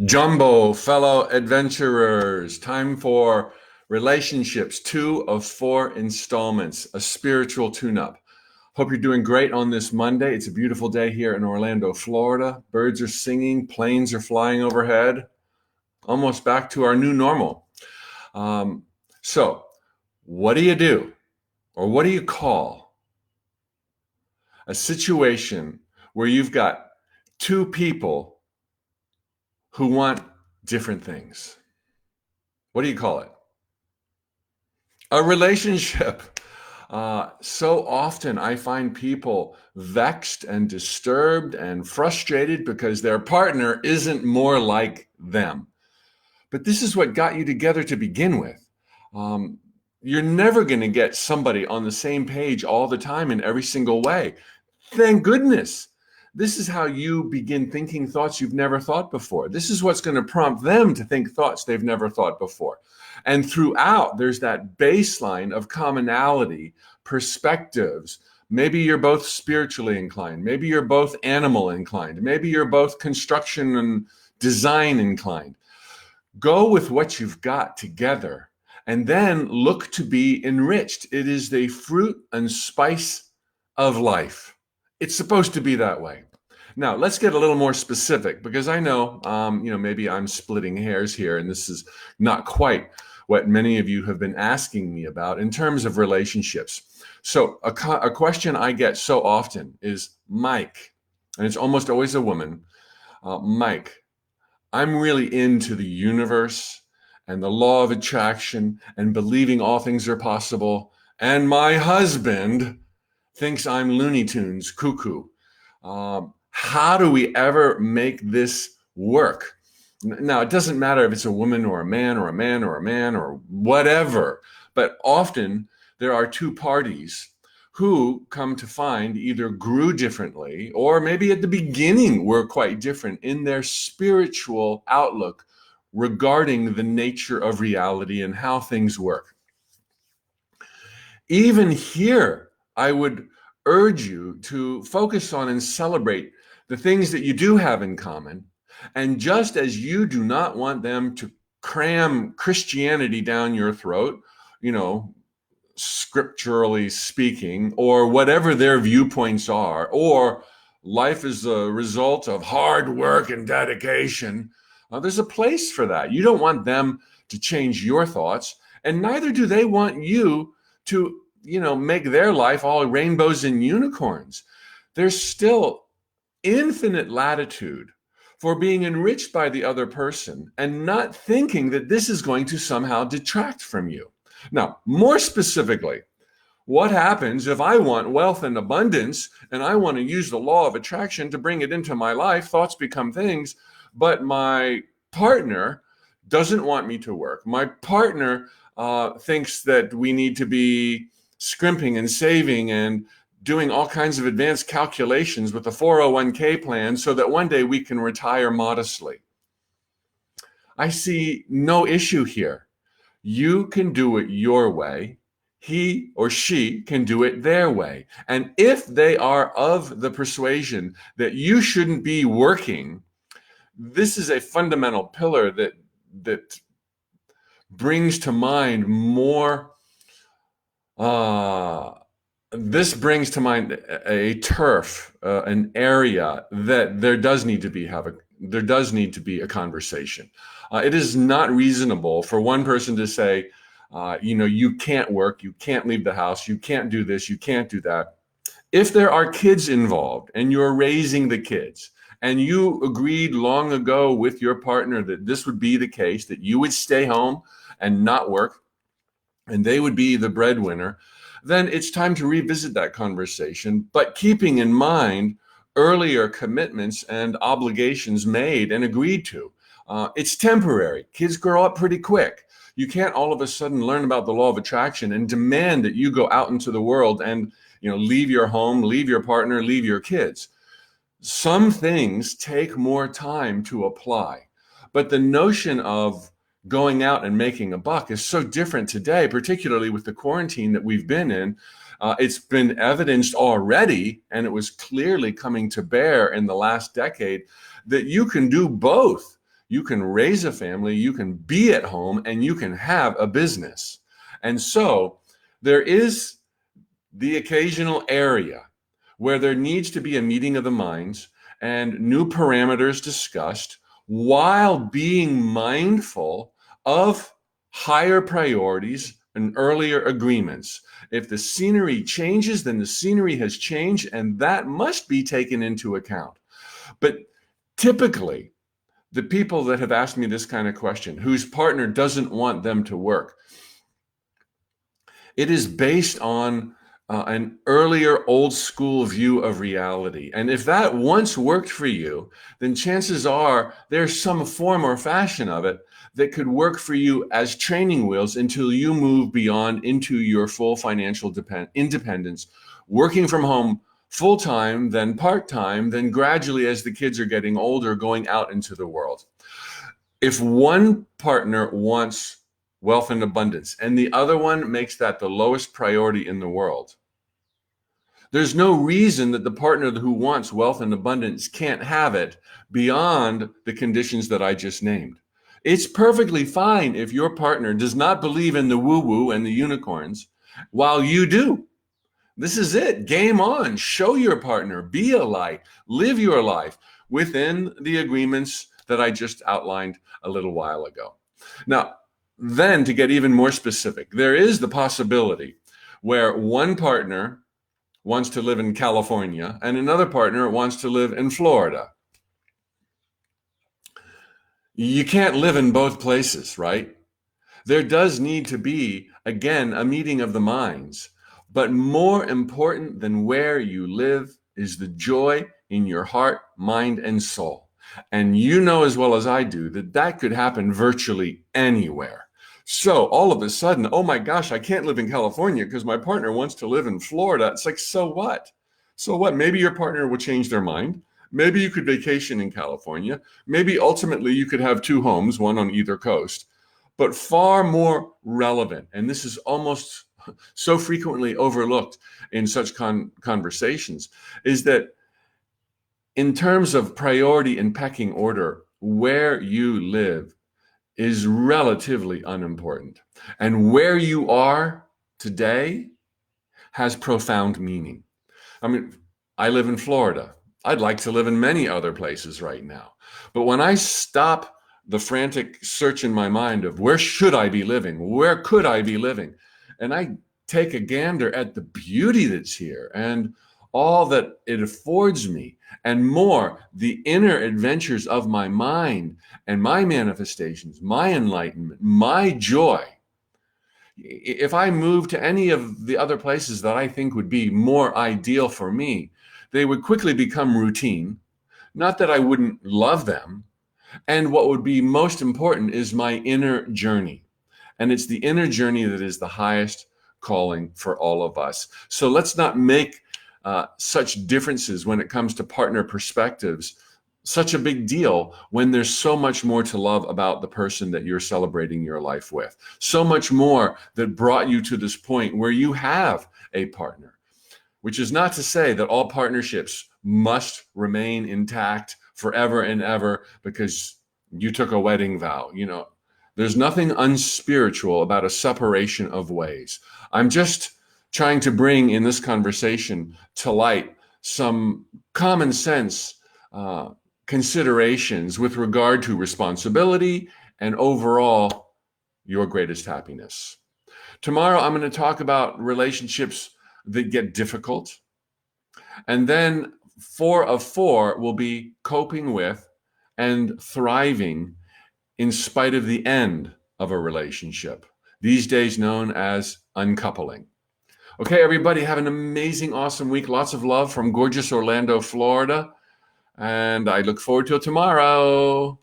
Jumbo, fellow adventurers, time for relationships, 2 of 4 installments, a spiritual tune-up. Hope you're doing great on this Monday. It's a beautiful day here in Orlando, Florida. Birds are singing, planes are flying overhead, almost back to our new normal. Um, so, what do you do, or what do you call a situation where you've got two people who want different things? What do you call it? A relationship. So often I find people vexed and disturbed and frustrated because their partner isn't more like them. But this is what got you together to begin with. Um, you're never going to get somebody on the same page all the time in every single way. Thank goodness. This is how you begin thinking thoughts you've never thought before. This is what's going to prompt them to think thoughts they've never thought before. And throughout, there's that baseline of commonality, perspectives. Maybe you're both spiritually inclined. Maybe you're both animal inclined. Maybe you're both construction and design inclined. Go with what you've got together and then look to be enriched. It is the fruit and spice of life. It's supposed to be that way. Now, let's get a little more specific because I know, maybe I'm splitting hairs here and this is not quite what many of you have been asking me about in terms of relationships. So a question I get so often is, Mike, and it's almost always a woman, Mike, I'm really into the universe and the law of attraction and believing all things are possible. And my husband thinks I'm Looney Tunes cuckoo. How do we ever make this work? Now, it doesn't matter if it's a woman or a man or a man or a man or whatever, but often there are two parties who come to find either grew differently or maybe at the beginning were quite different in their spiritual outlook regarding the nature of reality and how things work. Even here, I would urge you to focus on and celebrate the things that you do have in common. And just as you do not want them to cram Christianity down your throat, scripturally speaking, or whatever their viewpoints are, or life is a result of hard work and dedication, there's a place for that. You don't want them to change your thoughts, and neither do they want you to, make their life all rainbows and unicorns. There's still infinite latitude for being enriched by the other person and not thinking that this is going to somehow detract from you. Now, more specifically, what happens if I want wealth and abundance and I want to use the law of attraction to bring it into my life? Thoughts become things, but my partner doesn't want me to work. My partner thinks that we need to be scrimping and saving and doing all kinds of advanced calculations with a 401k plan so that one day we can retire modestly. I see no issue here. You can do it your way. He or she can do it their way. And if they are of the persuasion that you shouldn't be working, this is a fundamental pillar that brings to mind more. This brings to mind a turf, an area that there does need to be a conversation. It is not reasonable for one person to say, you can't work, you can't leave the house, you can't do this, you can't do that. If there are kids involved and you're raising the kids, and you agreed long ago with your partner that this would be the case, that you would stay home and not work, and they would be the breadwinner, then it's time to revisit that conversation, but keeping in mind earlier commitments and obligations made and agreed to. It's temporary. Kids grow up pretty quick. You can't all of a sudden learn about the law of attraction and demand that you go out into the world and leave your home, leave your partner, leave your kids. Some things take more time to apply, but the notion of going out and making a buck is so different today, particularly with the quarantine that we've been in. It's been evidenced already, and it was clearly coming to bear in the last decade, that you can do both. you can raise a family, you can be at home, and you can have a business. And so there is the occasional area where there needs to be a meeting of the minds and new parameters discussed while being mindful of higher priorities and earlier agreements. If the scenery changes, then the scenery has changed, and that must be taken into account. But typically, the people that have asked me this kind of question, whose partner doesn't want them to work, it is based on an earlier old school view of reality. And if that once worked for you, then chances are there's some form or fashion of it that could work for you as training wheels until you move beyond into your full financial independence, working from home full-time, then part-time, then gradually as the kids are getting older, going out into the world. If one partner wants wealth and abundance, and the other one makes that the lowest priority in the world, there's no reason that the partner who wants wealth and abundance can't have it beyond the conditions that I just named. It's perfectly fine if your partner does not believe in the woo-woo and the unicorns while you do. This is it. Game on. Show your partner. Be a light. Live your life within the agreements that I just outlined a little while ago. Now, then to get even more specific, there is the possibility where one partner wants to live in California and another partner wants to live in Florida. You can't live in both places, right? There does need to be, again, a meeting of the minds. But more important than where you live is the joy in your heart, mind, and soul. And you know as well as I do that that could happen virtually anywhere. So all of a sudden, oh my gosh, I can't live in California because my partner wants to live in Florida. It's like, so what? So what? Maybe your partner will change their mind. Maybe you could vacation in California. Maybe ultimately you could have two homes, one on either coast. But far more relevant, and this is almost so frequently overlooked in such conversations, is that in terms of priority and pecking order, where you live is relatively unimportant. And where you are today has profound meaning. I mean, I live in Florida. I'd like to live in many other places right now. But when I stop the frantic search in my mind of where should I be living? Where could I be living? And I take a gander at the beauty that's here and all that it affords me, and more, the inner adventures of my mind and my manifestations, my enlightenment, my joy. If I move to any of the other places that I think would be more ideal for me, they would quickly become routine. Not that I wouldn't love them. And what would be most important is my inner journey. And it's the inner journey that is the highest calling for all of us. So let's not make such differences when it comes to partner perspectives such a big deal when there's so much more to love about the person that you're celebrating your life with. So much more that brought you to this point where you have a partner, which is not to say that all partnerships must remain intact forever and ever because you took a wedding vow. You know, there's nothing unspiritual about a separation of ways. I'm just trying to bring in this conversation to light some common sense considerations with regard to responsibility and overall your greatest happiness. Tomorrow, I'm going to talk about relationships that get difficult. And then 4 of 4 will be coping with and thriving in spite of the end of a relationship, these days known as uncoupling. Okay, everybody, have an amazing, awesome week. Lots of love from gorgeous Orlando, Florida. And I look forward to tomorrow.